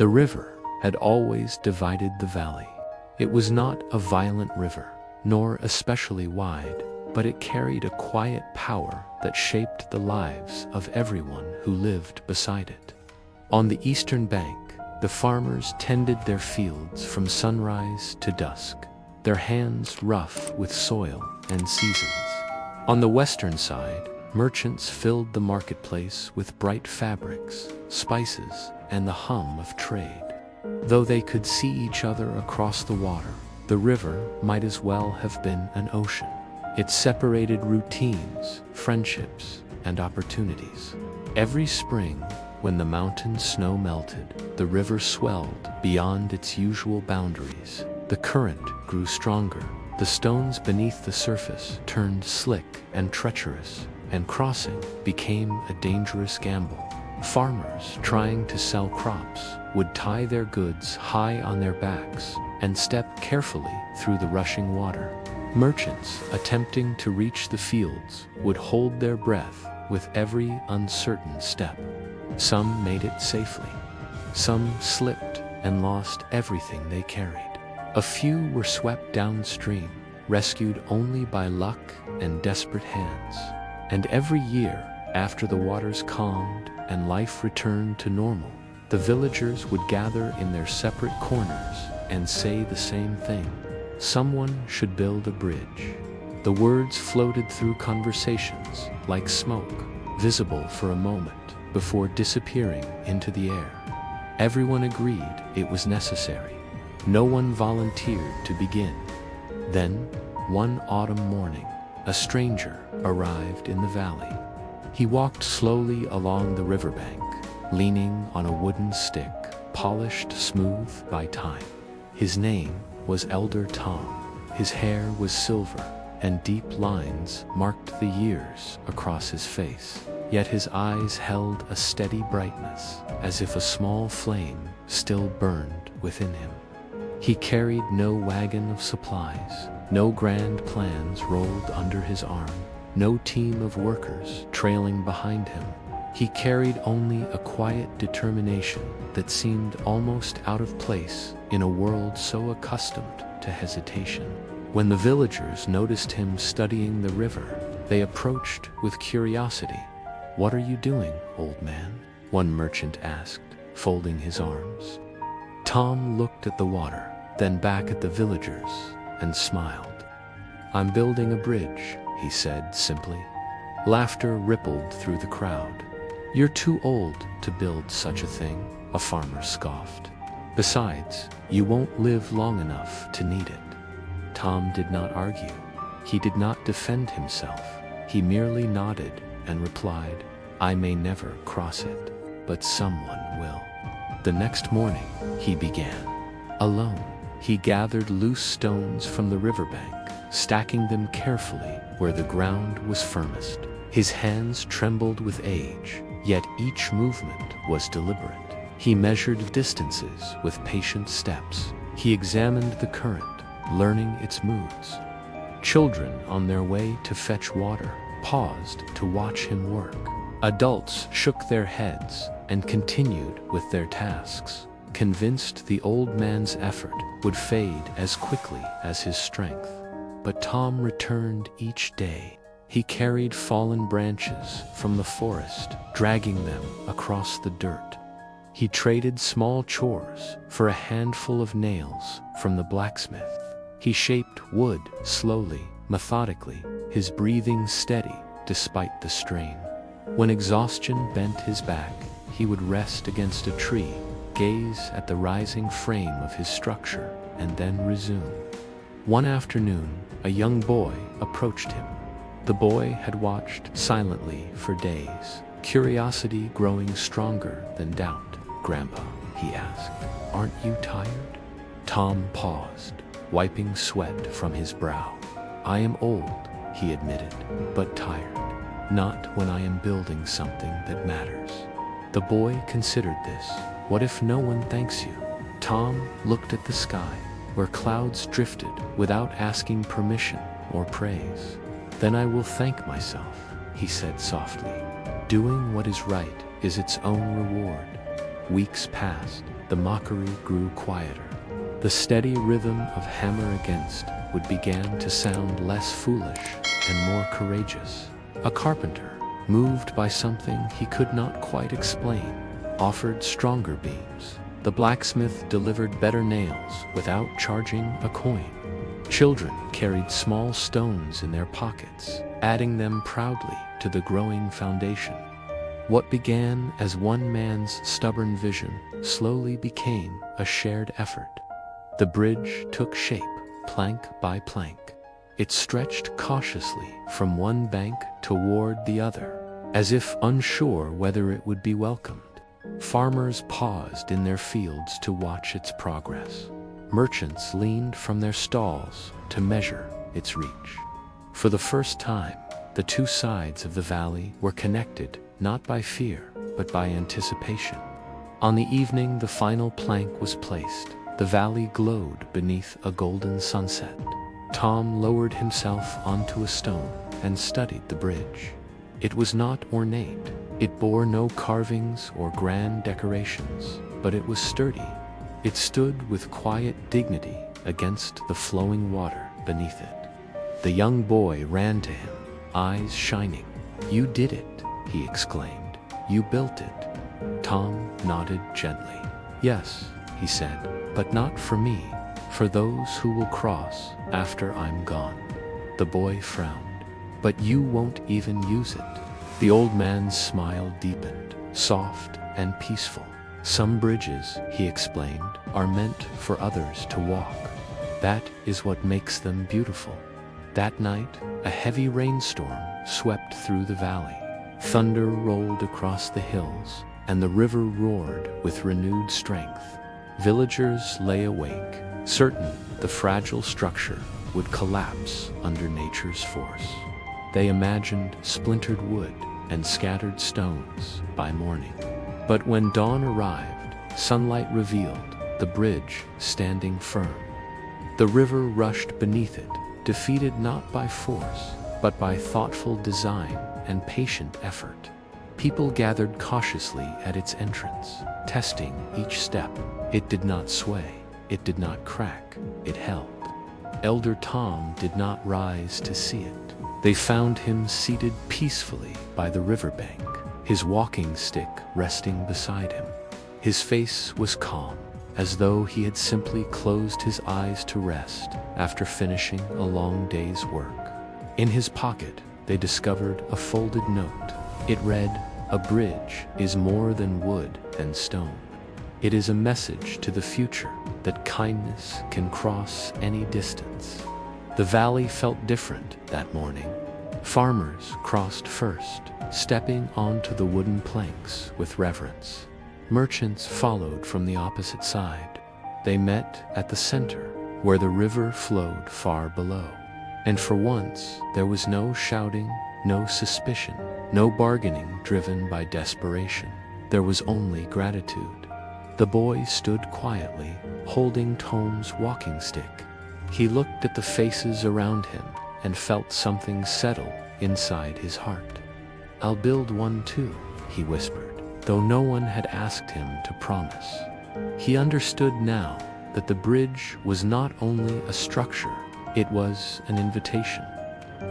The river had always divided the valley. It was not a violent river, nor especially wide, but it carried a quiet power that shaped the lives of everyone who lived beside it. On the eastern bank, the farmers tended their fields from sunrise to dusk, their hands rough with soil and seasons. On the western side, merchants filled the marketplace with bright fabrics, spices, and the hum of trade. Though they could see each other across the water, the river might as well have been an ocean. It separated routines, friendships, and opportunities. Every spring, when the mountain snow melted, the river swelled beyond its usual boundaries. The current grew stronger. The stones beneath the surface turned slick and treacherous, and crossing became a dangerous gamble. Farmers trying to sell crops would tie their goods high on their backs and step carefully through the rushing water. Merchants attempting to reach the fields would hold their breath with every uncertain step. Some made it safely. Some slipped and lost everything they carried. A few were swept downstream, rescued only by luck and desperate hands. And every year, after the waters calmed and life returned to normal, the villagers would gather in their separate corners and say the same thing: someone should build a bridge. The words floated through conversations like smoke, visible for a moment before disappearing into the air. Everyone agreed it was necessary. No one volunteered to begin. Then, one autumn morning, a stranger arrived in the valley. He walked slowly along the riverbank, leaning on a wooden stick, polished smooth by time. His name was Elder Thom. His hair was silver, and deep lines marked the years across his face. Yet his eyes held a steady brightness, as if a small flame still burned within him. He carried no wagon of supplies, no grand plans rolled under his arm, no team of workers trailing behind him. He carried only a quiet determination that seemed almost out of place in a world so accustomed to hesitation. When the villagers noticed him studying the river, they approached with curiosity. "What are you doing, old man?" one merchant asked, folding his arms. Thom looked at the water, then back at the villagers, and smiled. "I'm building a bridge," he said simply. Laughter rippled through the crowd. "You're too old to build such a thing," a farmer scoffed. "Besides, you won't live long enough to need it." Thom did not argue. He did not defend himself. He merely nodded and replied, "I may never cross it, but someone will." The next morning, he began. Alone, he gathered loose stones from the riverbank, stacking them carefully where the ground was firmest. His hands trembled with age, yet each movement was deliberate. He measured distances with patient steps. He examined the current, learning its moods. Children on their way to fetch water paused to watch him work. Adults shook their heads and continued with their tasks, convinced the old man's effort would fade as quickly as his strength. But Thom returned each day. He carried fallen branches from the forest, dragging them across the dirt. He traded small chores for a handful of nails from the blacksmith. He shaped wood slowly, methodically, his breathing steady despite the strain. When exhaustion bent his back, he would rest against a tree, gaze at the rising frame of his structure, and then resume. One afternoon, a young boy approached him. The boy had watched silently for days, curiosity growing stronger than doubt. "Grandpa," he asked, "aren't you tired?" Thom paused, wiping sweat from his brow. "I am old," he admitted, "but tired. Not when I am building something that matters." The boy considered this. What if no one thanks you? Thom looked at the sky, where clouds drifted without asking permission or praise. "Then I will thank myself," he said softly. "Doing what is right is its own reward." Weeks passed. the mockery grew quieter. The steady rhythm of hammer against wood began to sound less foolish and more courageous. A carpenter, moved by something he could not quite explain, offered stronger beams. The blacksmith delivered better nails without charging a coin. Children carried small stones in their pockets, adding them proudly to the growing foundation. What began as one man's stubborn vision slowly became a shared effort. The bridge took shape, plank by plank. It stretched cautiously from one bank toward the other, as if unsure whether it would be welcomed. Farmers paused in their fields to watch its progress. Merchants leaned from their stalls to measure its reach. For the first time, the two sides of the valley were connected not by fear, but by anticipation. On the evening the final plank was placed, the valley glowed beneath a golden sunset. Thom lowered himself onto a stone and studied the bridge. It was not ornate. It bore no carvings or grand decorations, but it was sturdy. It stood with quiet dignity against the flowing water beneath it. The young boy ran to him, eyes shining. "You did it," he exclaimed. "You built it." Thom nodded gently. "Yes," he said, "but not for me, for those who will cross after I'm gone." The boy frowned. "But you won't even use it." The old man's smile deepened, soft and peaceful. "Some bridges," he explained, "are meant for others to walk. That is what makes them beautiful." That night, a heavy rainstorm swept through the valley. Thunder rolled across the hills, and the river roared with renewed strength. Villagers lay awake, certain the fragile structure would collapse under nature's force. They imagined splintered wood and scattered stones by morning. But when dawn arrived, sunlight revealed the bridge standing firm. The river rushed beneath it, defeated not by force, but by thoughtful design and patient effort. People gathered cautiously at its entrance, testing each step. It did not sway, it did not crack, it held. Elder Thom did not rise to see it. They found him seated peacefully by the riverbank, his walking stick resting beside him. His face was calm, as though he had simply closed his eyes to rest after finishing a long day's work. In his pocket, they discovered a folded note. It read, "A bridge is more than wood and stone. It is a message to the future that kindness can cross any distance." The valley felt different that morning. Farmers crossed first, stepping onto the wooden planks with reverence. Merchants followed from the opposite side. They met at the center, where the river flowed far below. And for once, there was no shouting, no suspicion, no bargaining driven by desperation. There was only gratitude. The boy stood quietly, holding Thom's walking stick. He looked at the faces around him and felt something settle inside his heart. "I'll build one too," he whispered, though no one had asked him to promise. He understood now that the bridge was not only a structure, it was an invitation.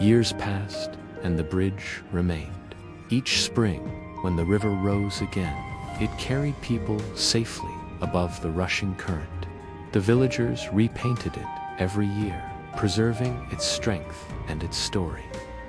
Years passed, and the bridge remained. Each spring, when the river rose again, it carried people safely above the rushing current. The villagers repainted it every year, preserving its strength and its story.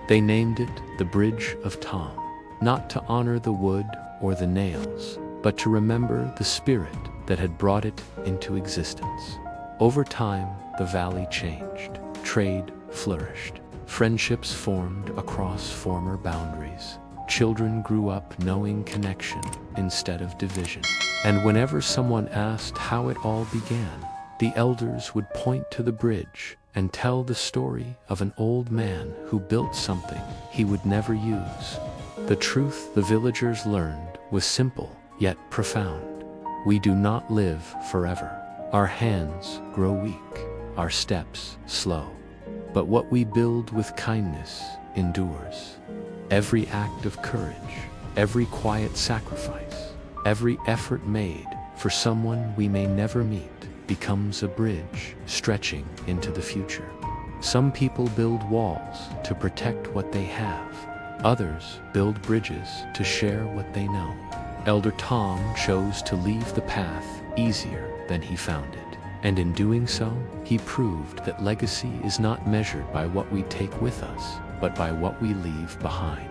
They named it the Bridge of Thom, not to honor the wood or the nails, but to remember the spirit that had brought it into existence. Over time, the valley changed. Trade flourished. Friendships formed across former boundaries. Children grew up knowing connection instead of division. And whenever someone asked how it all began, the elders would point to the bridge and tell the story of an old man who built something he would never use. The truth the villagers learned was simple, yet profound. We do not live forever. Our hands grow weak, our steps slow. But what we build with kindness endures. Every act of courage, every quiet sacrifice, every effort made for someone we may never meet becomes a bridge stretching into the future. Some people build walls to protect what they have. Others build bridges to share what they know. Elder Thom chose to leave the path easier than he found it. And in doing so, he proved that legacy is not measured by what we take with us, but by what we leave behind.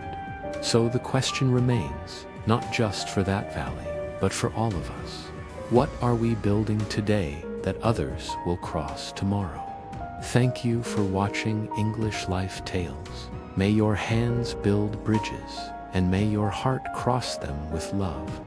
So the question remains, not just for that valley, but for all of us. What are we building today that others will cross tomorrow? Thank you for watching English Life Tales. May your hands build bridges, and may your heart cross them with love.